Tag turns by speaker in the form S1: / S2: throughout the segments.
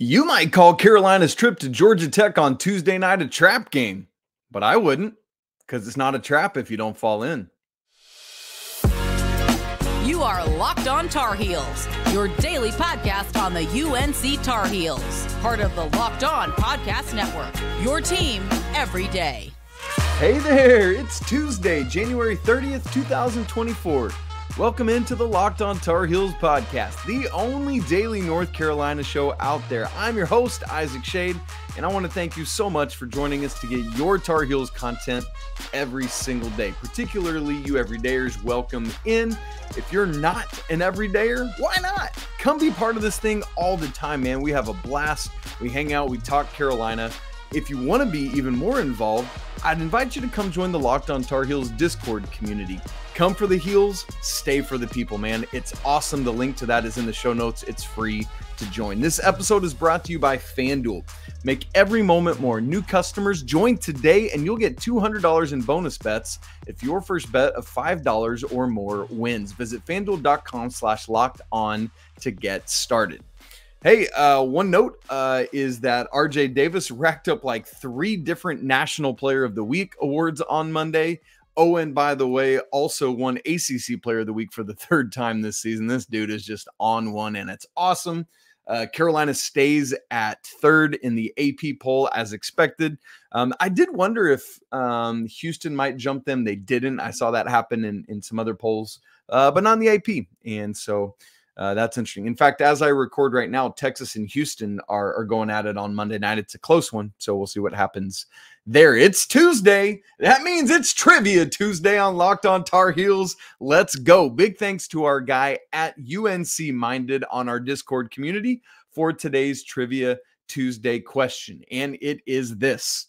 S1: You might call Carolina's trip to Georgia Tech on Tuesday night a trap game, but I wouldn't, because it's not a trap if you don't fall in.
S2: You are Locked On Tar Heels, your daily podcast on the UNC Tar Heels, part of the Locked On Podcast Network, your team every day.
S1: Hey there, it's Tuesday, January 30th, 2024. Welcome into the Locked On Tar Heels podcast, the only daily North Carolina show out there. I'm your host, Isaac Shade, and I want to thank you so much for joining us to get your Tar Heels content every single day. Particularly you everydayers, welcome in. If you're not an everydayer, why not? Come be part of this thing all the time, man. We have a blast. We hang out. We talk Carolina. If you want to be even more involved, I'd invite you to come join the Locked On Tar Heels Discord community. Come for the heels, stay for the people, man. It's awesome. The link to that is in the show notes. It's free to join. This episode is brought to you by FanDuel. Make every moment more. New customers, join today and you'll get $200 in bonus bets if your first bet of $5 or more wins. Visit FanDuel.com/lockedon to get started. Hey, one note is that RJ Davis racked up like 3 different National Player of the Week awards on Monday. Oh, and by the way, also won ACC Player of the Week for the 3rd time this season. This dude is just on one, and it's awesome. Carolina stays at 3rd in the AP poll as expected. I did wonder if Houston might jump them. They didn't. I saw that happen in some other polls, but not in the AP. And so that's interesting. In fact, as I record right now, Texas and Houston are going at it on Monday night. It's a close one, so we'll see what happens there. It's Tuesday. That means it's Trivia Tuesday on Locked On Tar Heels. Let's go. Big thanks to our guy at UNC Minded on our Discord community for today's Trivia Tuesday question. And it is this: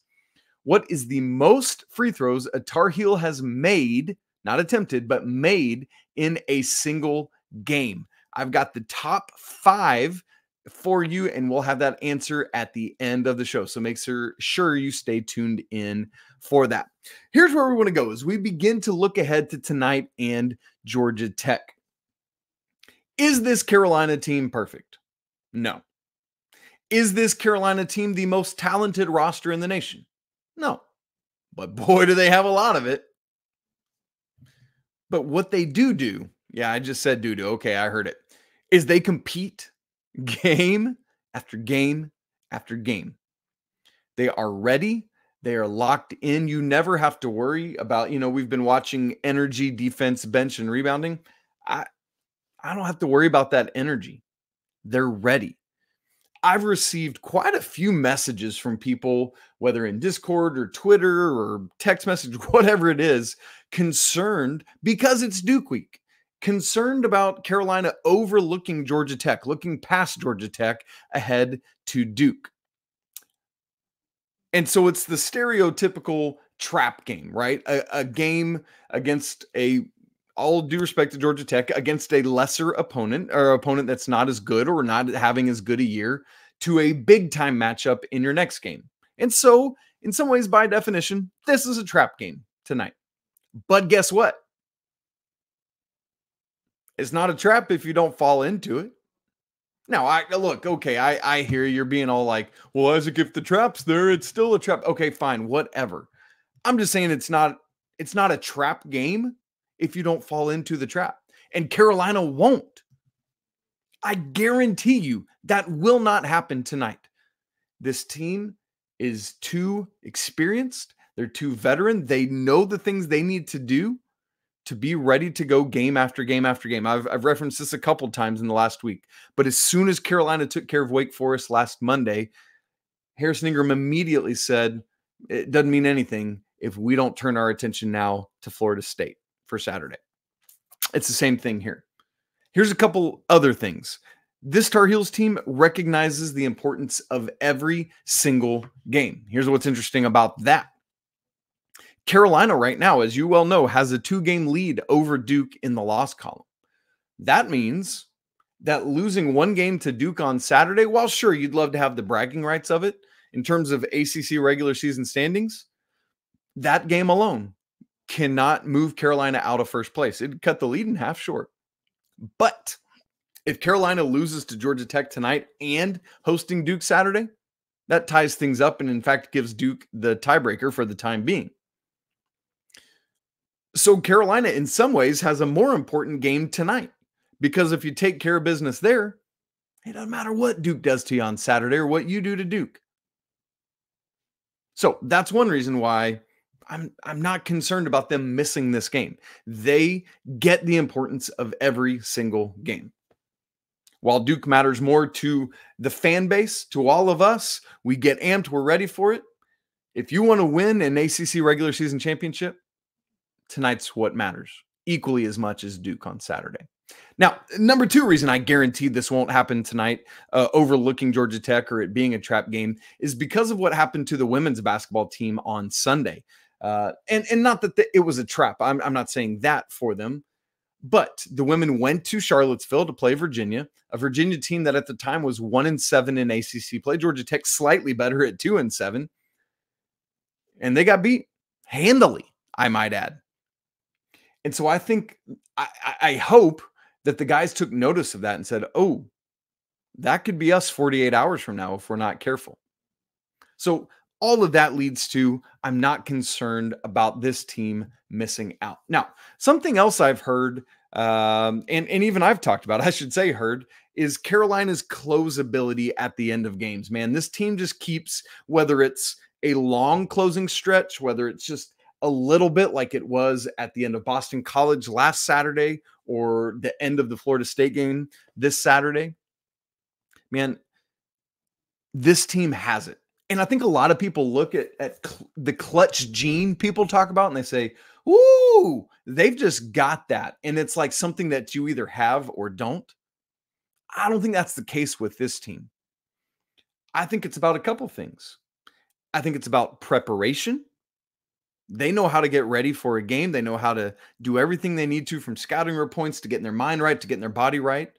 S1: what is the most free throws a Tar Heel has made, not attempted, but made in a single game? I've got the top 5 for you, and we'll have that answer at the end of the show. So make sure you stay tuned in for that. Here's where we want to go as we begin to look ahead to tonight and Georgia Tech. Is this Carolina team perfect? No. Is this Carolina team the most talented roster in the nation? No. But boy, do they have a lot of it. But what they do, yeah, I just said do. Okay, I heard it. Is they compete game after game after game. They are ready. They are locked in. You never have to worry about, we've been watching energy, defense, bench, and rebounding. I don't have to worry about that energy. They're ready. I've received quite a few messages from people, whether in Discord or Twitter or text message, whatever it is, concerned because it's Duke week. Concerned about Carolina overlooking Georgia Tech, looking past Georgia Tech ahead to Duke. And so it's the stereotypical trap game, right? A game against all due respect to Georgia Tech, against a lesser opponent or opponent that's not as good or not having as good a year, to a big time matchup in your next game. And so in some ways, by definition, this is a trap game tonight. But guess what? It's not a trap if you don't fall into it. Now, I hear you're being all like, well, Isaac, if the trap's there, it's still a trap. Okay, fine, whatever. I'm just saying it's not a trap game if you don't fall into the trap. And Carolina won't. I guarantee you that will not happen tonight. This team is too experienced. They're too veteran. They know the things they need to do to be ready to go game after game after game. I've referenced this a couple times in the last week, but as soon as Carolina took care of Wake Forest last Monday, Harrison Ingram immediately said, it doesn't mean anything if we don't turn our attention now to Florida State for Saturday. It's the same thing here. Here's a couple other things. This Tar Heels team recognizes the importance of every single game. Here's what's interesting about that. Carolina right now, as you well know, has a 2-game lead over Duke in the loss column. That means that losing 1 game to Duke on Saturday, while sure, you'd love to have the bragging rights of it in terms of ACC regular season standings, that game alone cannot move Carolina out of first place. It'd cut the lead in half short. But If Carolina loses to Georgia Tech tonight and hosting Duke Saturday, that ties things up and, in fact, gives Duke the tiebreaker for the time being. So Carolina, in some ways, has a more important game tonight, because if you take care of business there, it doesn't matter what Duke does to you on Saturday or what you do to Duke. So that's one reason why I'm not concerned about them missing this game. They get the importance of every single game. While Duke matters more to the fan base, to all of us, we get amped, we're ready for it. If you want to win an ACC regular season championship, tonight's what matters, equally as much as Duke on Saturday. Now, number two reason I guarantee this won't happen tonight, overlooking Georgia Tech or it being a trap game, is because of what happened to the women's basketball team on Sunday. And not that it was a trap. I'm not saying that for them. But the women went to Charlottesville to play Virginia, a Virginia team that at the time was 1-7 in ACC play. Georgia Tech slightly better at 2-7. And they got beat handily, I might add. And so I think, I hope that the guys took notice of that and said, oh, that could be us 48 hours from now if we're not careful. So all of that leads to, I'm not concerned about this team missing out. Now, something else I've heard, and even I've talked about, I should say heard, is Carolina's closability at the end of games. Man, this team just keeps, whether it's a long closing stretch, whether it's just a little bit like it was at the end of Boston College last Saturday or the end of the Florida State game this Saturday, man, this team has it. And I think a lot of people look at the clutch gene people talk about and they say, ooh, they've just got that. And it's like something that you either have or don't. I don't think that's the case with this team. I think it's about a couple things. I think it's about preparation. They know how to get ready for a game. They know how to do everything they need to, from scouting reports to getting their mind right, to getting their body right.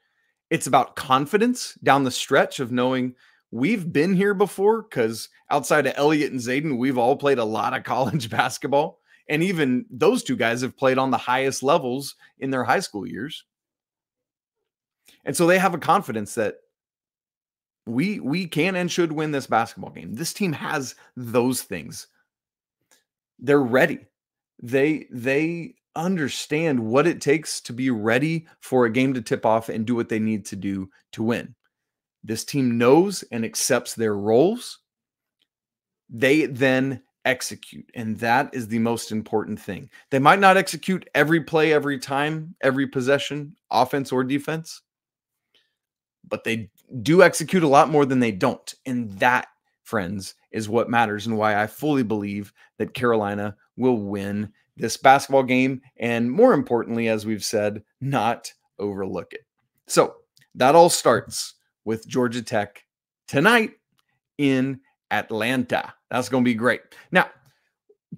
S1: It's about confidence down the stretch of knowing we've been here before, because outside of Elliot and Zayden, we've all played a lot of college basketball. And even those two guys have played on the highest levels in their high school years. And so they have a confidence that we can and should win this basketball game. This team has those things. They're ready. They understand what it takes to be ready for a game to tip off and do what they need to do to win. This team knows and accepts their roles. They then execute, and that is the most important thing. They might not execute every play, every time, every possession, offense or defense, but they do execute a lot more than they don't. And that, friends, is what matters, and why I fully believe that Carolina will win this basketball game, and more importantly, as we've said, not overlook it. So that all starts with Georgia Tech tonight in Atlanta. That's going to be great. Now,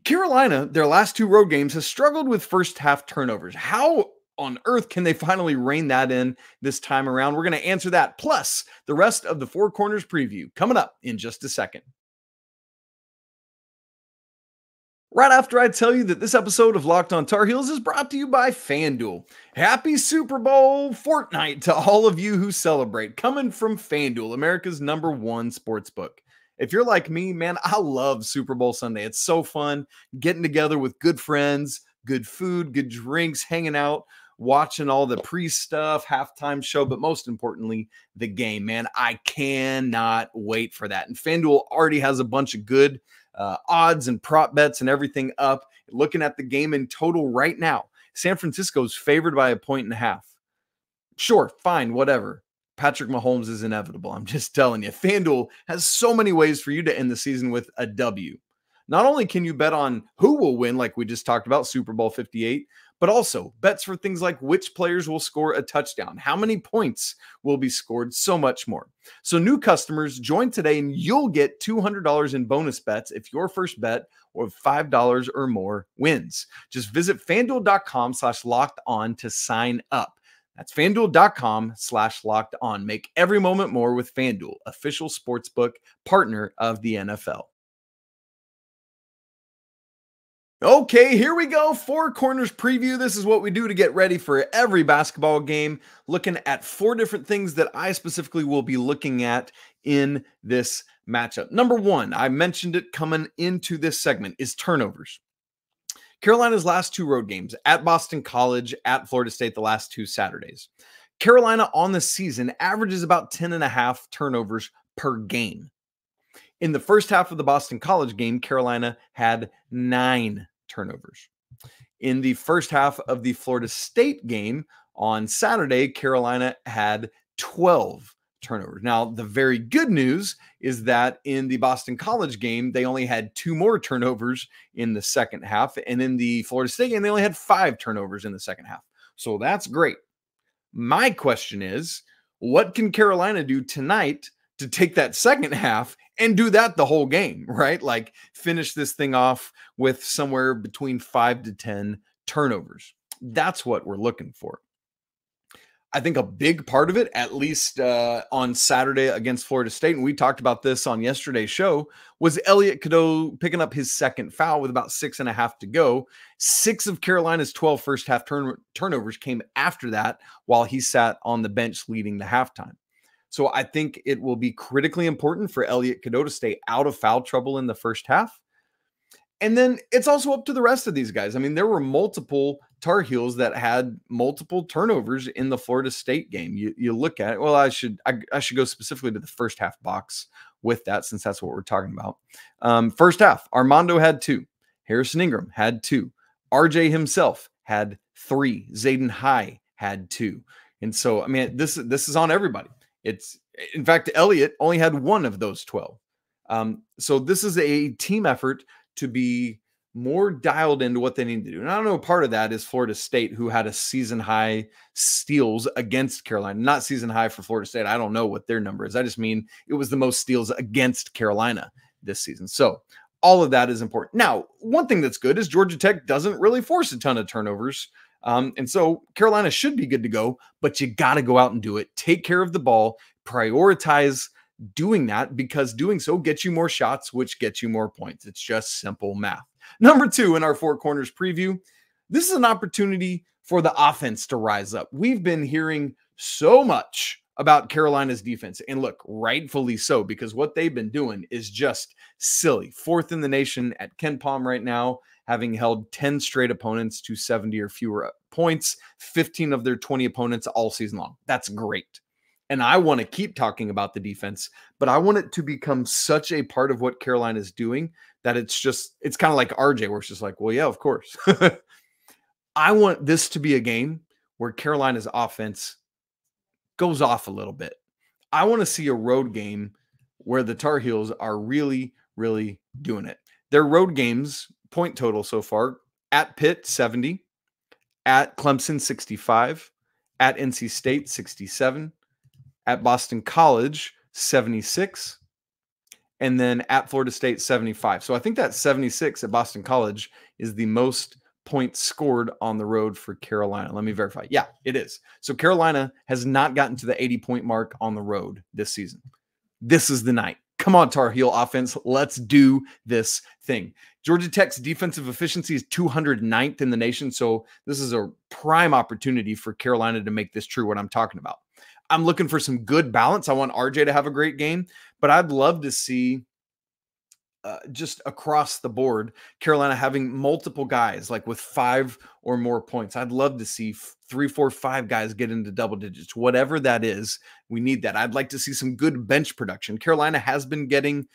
S1: Carolina, their last two road games, has struggled with first half turnovers. How on earth can they finally rein that in this time around? We're going to answer that, plus the rest of the Four Corners preview coming up in just a second. Right after I tell you that this episode of Locked On Tar Heels is brought to you by FanDuel. Happy Super Bowl fortnight to all of you who celebrate. Coming from FanDuel, America's #1 sportsbook. If you're like me, man, I love Super Bowl Sunday. It's so fun getting together with good friends, good food, good drinks, hanging out, watching all the pre-stuff, halftime show, but most importantly, the game, man. I cannot wait for that. And FanDuel already has a bunch of good odds and prop bets and everything up. Looking at the game in total right now, San Francisco's favored by 1.5. Sure, fine, whatever. Patrick Mahomes is inevitable. I'm just telling you, FanDuel has so many ways for you to end the season with a W. Not only can you bet on who will win, like we just talked about, Super Bowl 58, but also bets for things like which players will score a touchdown, how many points will be scored, so much more. So new customers, join today and you'll get $200 in bonus bets if your first bet of $5 or more wins. Just visit FanDuel.com/locked-on to sign up. That's FanDuel.com/locked-on. Make every moment more with FanDuel, official sportsbook partner of the NFL. Okay, here we go. Four Corners preview. This is what we do to get ready for every basketball game, looking at four different things that I specifically will be looking at in this matchup. Number one, I mentioned it coming into this segment, is turnovers. Carolina's last two road games, at Boston College, at Florida State, the last two Saturdays. Carolina on the season averages about 10.5 turnovers per game. In the first half of the Boston College game, Carolina had 9 turnovers. In the first half of the Florida State game on Saturday, Carolina had 12 turnovers. Now, the very good news is that in the Boston College game, they only had 2 more turnovers in the second half. And in the Florida State game, they only had 5 turnovers in the second half. So that's great. My question is, what can Carolina do tonight to take that second half and do that the whole game, right? Like finish this thing off with somewhere between 5 to 10 turnovers. That's what we're looking for. I think a big part of it, at least on Saturday against Florida State, and we talked about this on yesterday's show, was Elliot Cadeau picking up his second foul with about 6.5 to go. 6 of Carolina's 12 first half turnovers came after that while he sat on the bench leading the halftime. So I think it will be critically important for Elliot Cadeau to stay out of foul trouble in the first half. And then it's also up to the rest of these guys. I mean, there were multiple Tar Heels that had multiple turnovers in the Florida State game. You look at it. Well, I should go specifically to the first half box with that, since that's what we're talking about. First half, Armando had 2. Harrison Ingram had 2. RJ himself had 3. Zayden High had 2. And so, I mean, this is on everybody. It's, in fact, Elliot only had 1 of those 12. So this is a team effort to be more dialed into what they need to do. And I don't know, part of that is Florida State, who had a season high steals against Carolina, not season high for Florida State. I don't know what their number is. I just mean it was the most steals against Carolina this season. So all of that is important. Now, one thing that's good is Georgia Tech doesn't really force a ton of turnovers. And so Carolina should be good to go, but you got to go out and do it. Take care of the ball, prioritize doing that, because doing so gets you more shots, which gets you more points. It's just simple math. Number 2 in our Four Corners preview, this is an opportunity for the offense to rise up. We've been hearing so much about Carolina's defense, and look, rightfully so, because what they've been doing is just silly. 4th in the nation at KenPom right now, having held 10 straight opponents to 70 or fewer points, 15 of their 20 opponents all season long. That's great. And I want to keep talking about the defense, but I want it to become such a part of what Carolina is doing that it's kind of like RJ, where it's just like, well, yeah, of course. I want this to be a game where Carolina's offense goes off a little bit. I want to see a road game where the Tar Heels are really, really doing it. Their road games, point total so far, at Pitt, 70, at Clemson, 65, at NC State, 67, at Boston College, 76, and then at Florida State, 75. So I think that 76 at Boston College is the most points scored on the road for Carolina. Let me verify. Yeah, it is. So Carolina has not gotten to the 80-point mark on the road this season. This is the night. Come on, Tar Heel offense. Let's do this thing. Georgia Tech's defensive efficiency is 209th in the nation. So this is a prime opportunity for Carolina to make this true, what I'm talking about. I'm looking for some good balance. I want RJ to have a great game, but I'd love to see just across the board, Carolina having multiple guys like with 5 or more points. I'd love to see 3, 4, 5 guys get into double digits, whatever that is. We need that. I'd like to see some good bench production. Carolina has been getting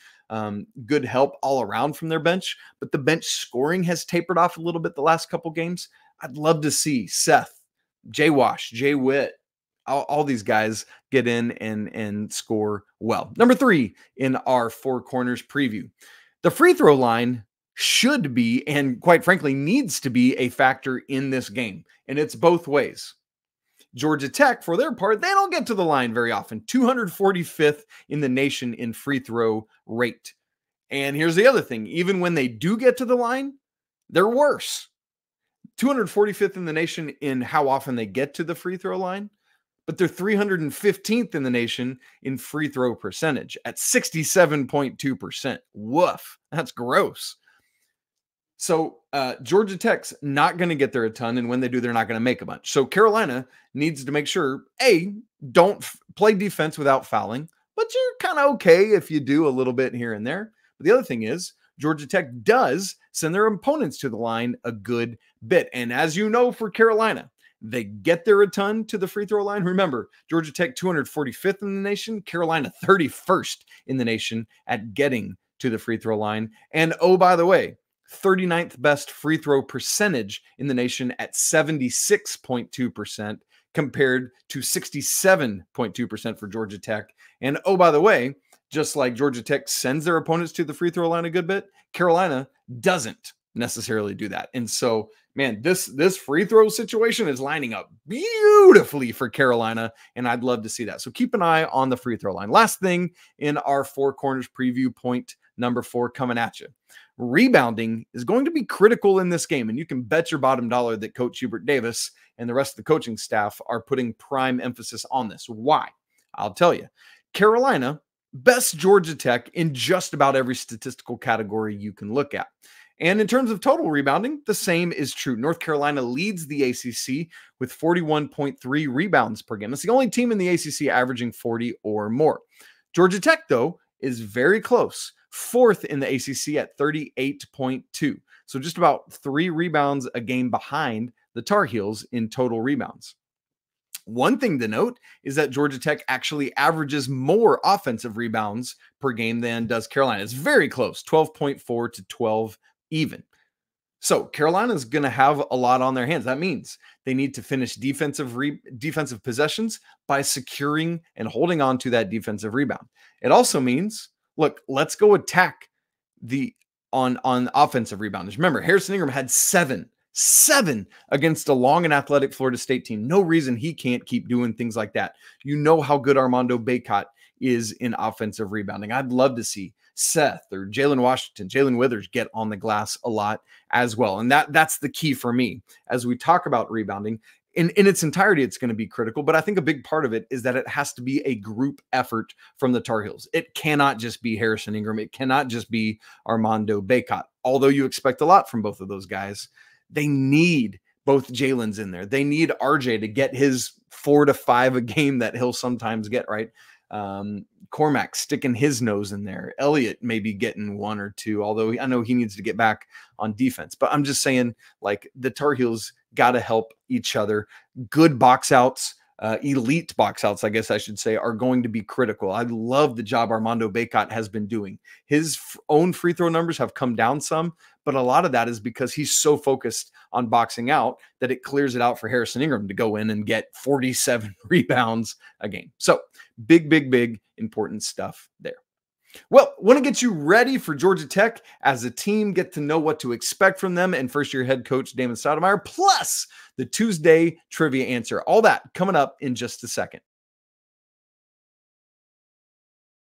S1: good help all around from their bench, but the bench scoring has tapered off a little bit the last couple games. I'd love to see Seth, J-Wash, J-Wit, all these guys get in and score well. Number 3 in our Four Corners preview. The free throw line should be, and quite frankly, needs to be a factor in this game. And it's both ways. Georgia Tech, for their part, they don't get to the line very often. 245th in the nation in free throw rate. And here's the other thing. Even when they do get to the line, they're worse. 245th in the nation in how often they get to the free throw line. But they're 315th in the nation in free throw percentage at 67.2%. Woof. That's gross. So Georgia Tech's not going to get there a ton, and when they do, they're not going to make a bunch. So Carolina needs to make sure, A, don't play defense without fouling, but you're kind of okay if you do a little bit here and there. But the other thing is, Georgia Tech does send their opponents to the line a good bit. And as you know, for Carolina, they get there a ton to the free throw line. Remember, Georgia Tech 245th in the nation, Carolina 31st in the nation at getting to the free throw line. And oh, by the way, 39th best free throw percentage in the nation at 76.2% compared to 67.2% for Georgia Tech. And oh, by the way, just like Georgia Tech sends their opponents to the free throw line a good bit, Carolina doesn't necessarily do that. And so, man, this free throw situation is lining up beautifully for Carolina, and I'd love to see that. So keep an eye on the free throw line. Last thing in our Four Corners preview, point number 4 coming at you. Rebounding is going to be critical in this game, and you can bet your bottom dollar that Coach Hubert Davis and the rest of the coaching staff are putting prime emphasis on this. Why? I'll tell you. Carolina, best Georgia Tech in just about every statistical category you can look at. And in terms of total rebounding, the same is true. North Carolina leads the ACC with 41.3 rebounds per game. It's the only team in the ACC averaging 40 or more. Georgia Tech, though, is very close. 4th in the ACC at 38.2. So just about 3 rebounds a game behind the Tar Heels in total rebounds. One thing to note is that Georgia Tech actually averages more offensive rebounds per game than does Carolina. It's very close, 12.4 to 12 even. So Carolina is going to have a lot on their hands. That means they need to finish defensive possessions by securing and holding on to that defensive rebound. It also means, look, let's go attack on offensive rebounders. Remember, Harrison Ingram had 7 against a long and athletic Florida State team. No reason he can't keep doing things like that. You know how good Armando Bacot is in offensive rebounding. I'd love to see Seth or Jalen Washington, Jae'lyn Withers get on the glass a lot as well. And that's the key for me as we talk about rebounding. In its entirety, it's going to be critical, but I think a big part of it is that it has to be a group effort from the Tar Heels. It cannot just be Harrison Ingram. It cannot just be Armando Bacot. Although you expect a lot from both of those guys, they need both Jalen's in there. They need RJ to get his 4 to 5 a game that he'll sometimes get, right? Cormac sticking his nose in there. Elliot maybe getting 1 or 2, although I know he needs to get back on defense. But I'm just saying, like, the Tar Heels got to help each other. Good box outs, elite box outs, I guess I should say, are going to be critical. I love the job Armando Bacot has been doing. His own free throw numbers have come down some, but a lot of that is because he's so focused on boxing out that it clears it out for Harrison Ingram to go in and get 47 rebounds a game. So big important stuff there. Well, want to get you ready for Georgia Tech as a team, get to know what to expect from them and first-year head coach Damon Stoudemire, plus the Tuesday trivia answer. All that coming up in just a second.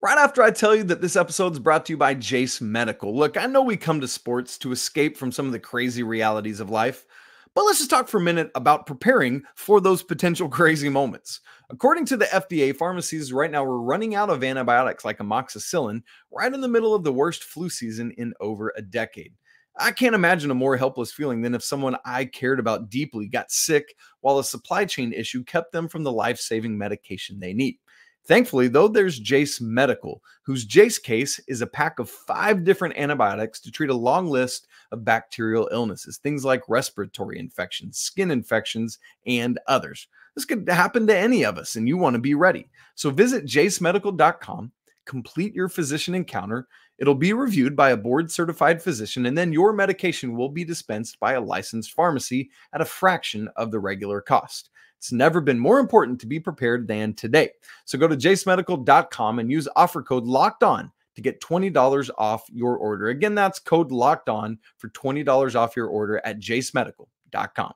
S1: Right after I tell you that this episode is brought to you by Jace Medical. Look, I know we come to sports to escape from some of the crazy realities of life, but let's just talk for a minute about preparing for those potential crazy moments. According to the FDA, pharmacies right now are running out of antibiotics like amoxicillin right in the middle of the worst flu season in over a decade. I can't imagine a more helpless feeling than if someone I cared about deeply got sick while a supply chain issue kept them from the life-saving medication they need. Thankfully, though, there's Jace Medical, whose Jace case is a pack of 5 different antibiotics to treat a long list of bacterial illnesses, things like respiratory infections, skin infections, and others. This could happen to any of us, and you want to be ready. So visit jacemedical.com, complete your physician encounter. It'll be reviewed by a board-certified physician, and then your medication will be dispensed by a licensed pharmacy at a fraction of the regular cost. It's never been more important to be prepared than today. So go to jacemedical.com and use offer code LOCKEDON to get $20 off your order. Again, that's code LOCKEDON for $20 off your order at jacemedical.com.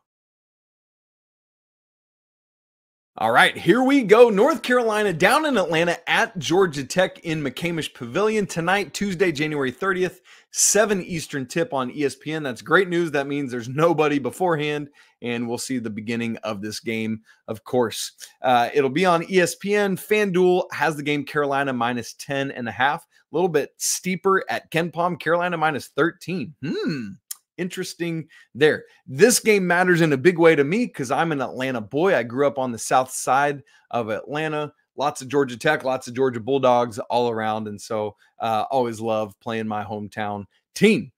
S1: All right, here we go. North Carolina down in Atlanta at Georgia Tech in McCamish Pavilion tonight, Tuesday, January 30th, 7 Eastern tip on ESPN. That's great news. That means there's nobody beforehand, and we'll see the beginning of this game, of course. It'll be on ESPN. FanDuel has the game Carolina minus 10.5. A little bit steeper at KenPom, Carolina minus 13. interesting there. This game matters in a big way to me because I'm an Atlanta boy. I grew up on the south side of Atlanta. Lots of Georgia Tech, lots of Georgia Bulldogs all around. And so always love playing my hometown team.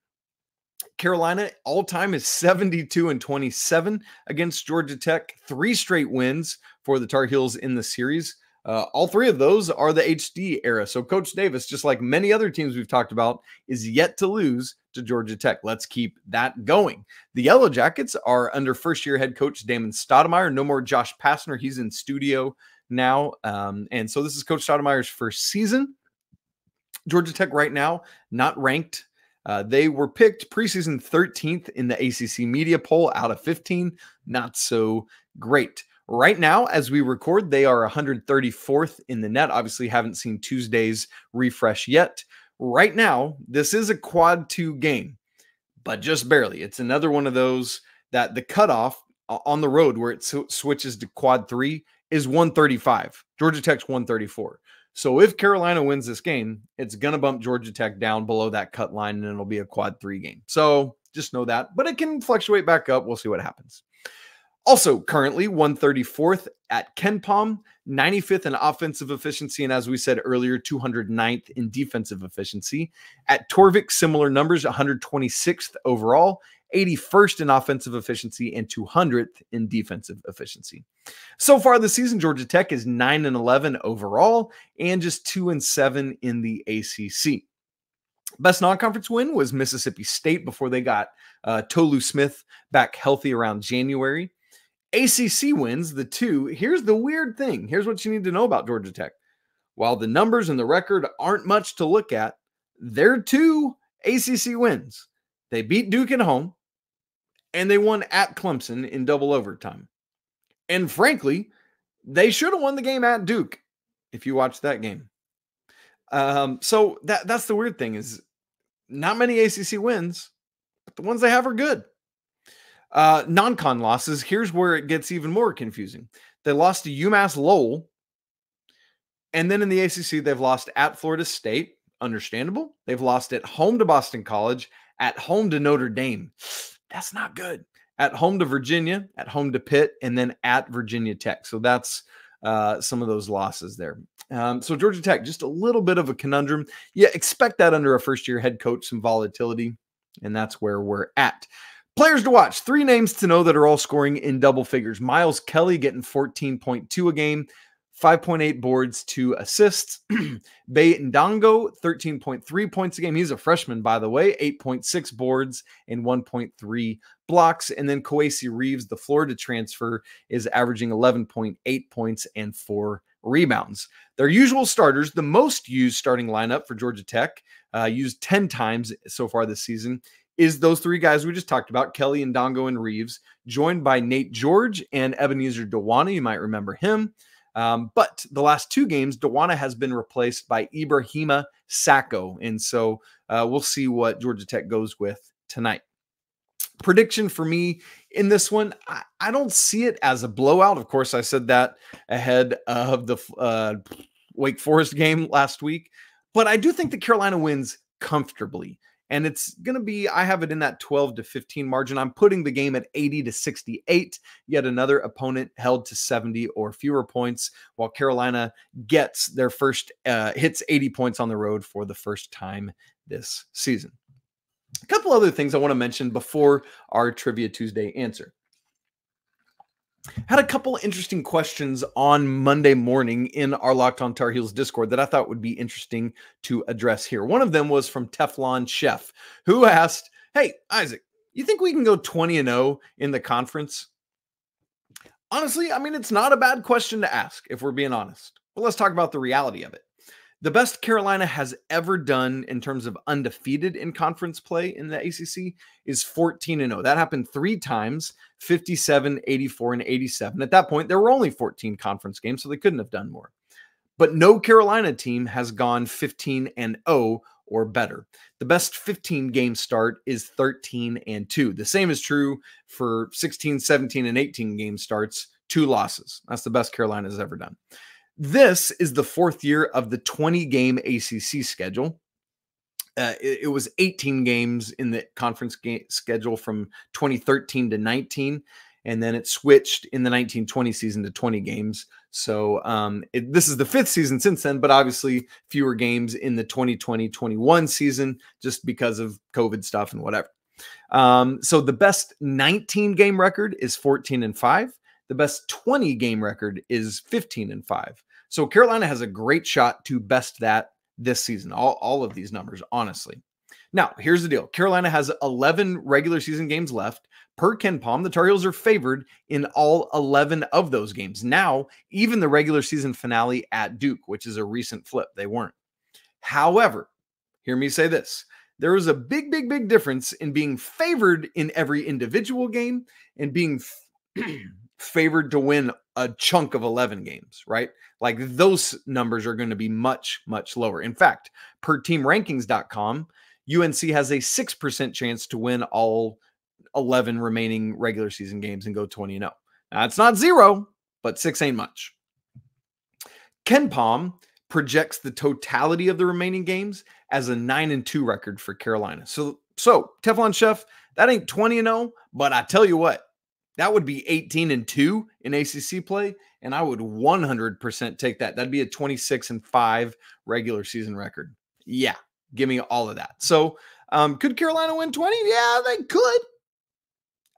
S1: Carolina all-time is 72-27 against Georgia Tech. 3 straight wins for the Tar Heels in the series. All 3 of those are the HD era. So Coach Davis, just like many other teams we've talked about, is yet to lose to Georgia Tech. Let's keep that going. The Yellow Jackets are under first-year head coach Damon Stoudemire. No more Josh Pastner. He's in studio now. And so this is Coach Stoudemire's first season. Georgia Tech right now, not ranked. They were picked preseason 13th in the ACC media poll out of 15. Not so great. Right now, as we record, they are 134th in the net. Obviously, haven't seen Tuesday's refresh yet. Right now, this is a quad 2 game, but just barely. It's another one of those that the cutoff on the road where it switches to quad 3 is 135. Georgia Tech's 134. So if Carolina wins this game, it's going to bump Georgia Tech down below that cut line, and it'll be a quad 3 game. So just know that, but it can fluctuate back up. We'll see what happens. Also, currently 134th at KenPom, 95th in offensive efficiency, and as we said earlier, 209th in defensive efficiency. At Torvik, similar numbers, 126th overall, 81st in offensive efficiency, and 200th in defensive efficiency. So far this season, Georgia Tech is 9-11 overall, and just 2-7 in the ACC. Best non-conference win was Mississippi State before they got Tolu Smith back healthy around January. ACC wins the 2. Here's the weird thing. Here's what you need to know about Georgia Tech. While the numbers and the record aren't much to look at, they're 2 ACC wins. They beat Duke at home, and they won at Clemson in double overtime. And frankly, they should have won the game at Duke if you watched that game. So that's the weird thing is not many ACC wins, but the ones they have are good. Non-con losses, here's where it gets even more confusing. They lost to UMass Lowell, and then in the ACC, they've lost at Florida State, understandable. They've lost at home to Boston College, at home to Notre Dame. That's not good. At home to Virginia, at home to Pitt, and then at Virginia Tech. So that's some of those losses there. So Georgia Tech, just a little bit of a conundrum. Yeah, expect that under a first-year head coach, some volatility, and that's where we're at. Players to watch. 3 names to know that are all scoring in double figures. Miles Kelly getting 14.2 a game, 5.8 boards, 2 assists. Bae Ndongo, 13.3 points a game. He's a freshman, by the way, 8.6 boards and 1.3 blocks. And then Koasi Reeves, the Florida transfer, is averaging 11.8 points and 4 rebounds. Their usual starters, the most used starting lineup for Georgia Tech, used 10 times so far this season, is those 3 guys we just talked about, Kelly, Ndongo, and Reeves, joined by Nate George and Ebenezer Dewana. You might remember him. But the last 2 games, Dewana has been replaced by Ibrahima Sacco. And so we'll see what Georgia Tech goes with tonight. Prediction for me in this one, I don't see it as a blowout. Of course, I said that ahead of the Wake Forest game last week. But I do think that Carolina wins comfortably. And it's going to be, I have it in that 12-15 margin. I'm putting the game at 80-68. Yet another opponent held to 70 or fewer points, while Carolina gets their first, hits 80 points on the road for the first time this season. A couple other things I want to mention before our Trivia Tuesday answer. Had a couple interesting questions on Monday morning in our Locked On Tar Heels Discord that I thought would be interesting to address here. One of them was from Teflon Chef, who asked, hey, Isaac, you think we can go 20-0 in the conference? Honestly, I mean, it's not a bad question to ask, if we're being honest. But let's talk about the reality of it. The best Carolina has ever done in terms of undefeated in conference play in the ACC is 14-0. That happened 3 times, 57, 84, and 87. At that point, there were only 14 conference games, so they couldn't have done more. But no Carolina team has gone 15-0 or better. The best 15-game start is 13-2. The same is true for 16, 17, and 18 game starts, 2 losses. That's the best Carolina has ever done. This is the 4th year of the 20-game ACC schedule. It was 18 games in the conference schedule from 2013 to 19. And then it switched in the 1920 season to 20 games. So this is the 5th season since then, but obviously fewer games in the 2020-21 season just because of COVID stuff and whatever. So the best 19 game record is 14-5. The best 20 game record is 15-5. So Carolina has a great shot to best that this season, all of these numbers, honestly. Now, here's the deal. Carolina has 11 regular season games left. Per KenPom, the Tar Heels are favored in all 11 of those games. Now, even the regular season finale at Duke, which is a recent flip, they weren't. However, hear me say this. There is a big, big, big difference in being favored in every individual game and being favored to win a chunk of 11 games, right? Like those numbers are going to be much, much lower. In fact, per teamrankings.com, UNC has a 6% chance to win all 11 remaining regular season games and go 20-0. Now, it's not 0, but 6 ain't much. KenPom projects the totality of the remaining games as a 9-2 record for Carolina. So Teflon Chef, that ain't 20-0, but I tell you what, that would be 18-2 in ACC play, and I would 100% take that. That'd be a 26-5 regular season record. Yeah, give me all of that. So could Carolina win 20? Yeah, they could.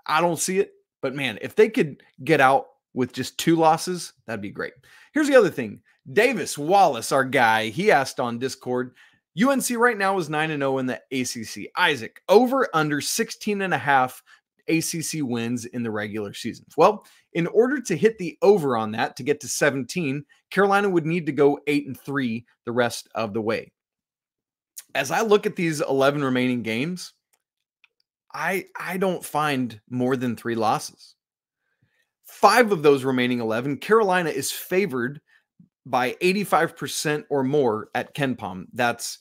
S1: I don't see it, but man, if they could get out with just 2 losses, that'd be great. Here's the other thing. Davis Wallace, our guy, he asked on Discord, UNC right now is 9-0 in the ACC. Isaac, over under 16.5 ACC wins in the regular season. Well, in order to hit the over on that, to get to 17, Carolina would need to go 8-3 the rest of the way. As I look at these 11 remaining games, I don't find more than 3 losses. 5 of those remaining 11, Carolina is favored by 85% or more at KenPom. That's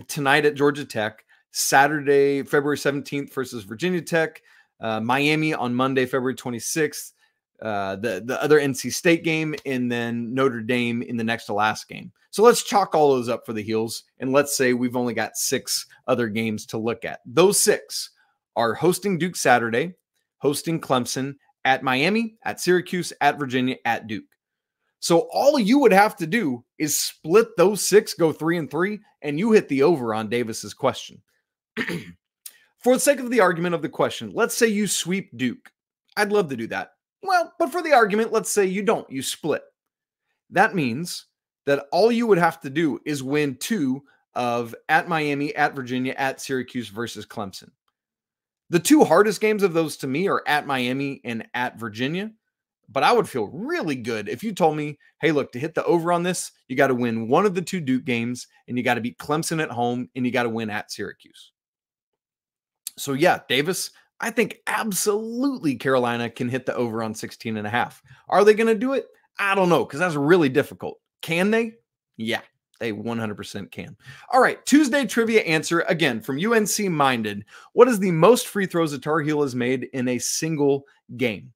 S1: tonight at Georgia Tech, Saturday, February 17th versus Virginia Tech, Miami on Monday, February 26th, the other NC State game, and then Notre Dame in the next to last game. So let's chalk all those up for the Heels, and let's say we've only got 6 other games to look at. Those 6 are hosting Duke Saturday, hosting Clemson, at Miami, at Syracuse, at Virginia, at Duke. So all you would have to do is split those 6, go 3-3, and you hit the over on Davis's question. For the sake of the argument of the question, let's say you sweep Duke. I'd love to do that. Well, but for the argument, let's say you don't, you split. That means that all you would have to do is win 2 of at Miami, at Virginia, at Syracuse versus Clemson. The 2 hardest games of those to me are at Miami and at Virginia. But I would feel really good if you told me, hey, look, to hit the over on this, you got to win 1 of the 2 Duke games, and you got to beat Clemson at home, and you got to win at Syracuse. So yeah, Davis, I think absolutely Carolina can hit the over on 16.5. Are they going to do it? I don't know, because that's really difficult. Can they? Yeah, they 100% can. All right, Tuesday trivia answer, again, from UNC Minded. What is the most free throws a Tar Heel has made in a single game?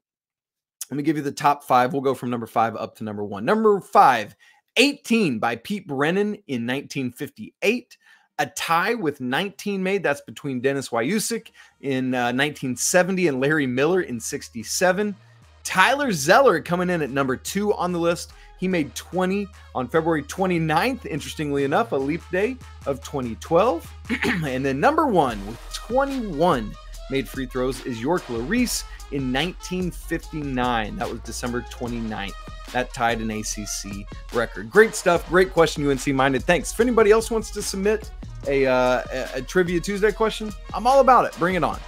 S1: Let me give you the top 5. We'll go from number 5 up to number 1. Number 5, 18 by Pete Brennan in 1958. A tie with 19 made. That's between Dennis Wyusik in 1970 and Larry Miller in 67. Tyler Zeller coming in at number 2 on the list. He made 20 on February 29th, interestingly enough, a leap day of 2012. And then number 1 with 21 made free throws is York Larice in 1959. That was December 29th. That tied an ACC record. Great stuff. Great question, UNC Minded. Thanks. If anybody else wants to submit a Trivia Tuesday question, I'm all about it. Bring it on.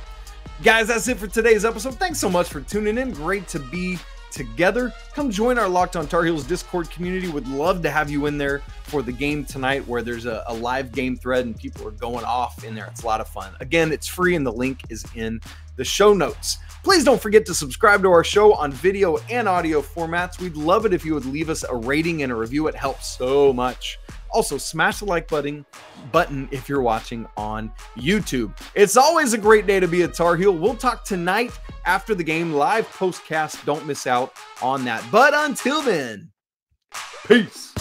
S1: Guys, that's it for today's episode. Thanks so much for tuning in. Great to be together. Come join our Locked On Tar Heels Discord community. Would love to have you in there for the game tonight, where there's a live game thread and people are going off in there. It's a lot of fun. Again, it's free and the link is in the show notes. Please don't forget to subscribe to our show on video and audio formats. We'd love it if you would leave us a rating and a review. It helps so much. Also, smash the like button if you're watching on YouTube. It's always a great day to be a Tar Heel. We'll talk tonight after the game, live postcast. Don't miss out on that. But until then, peace.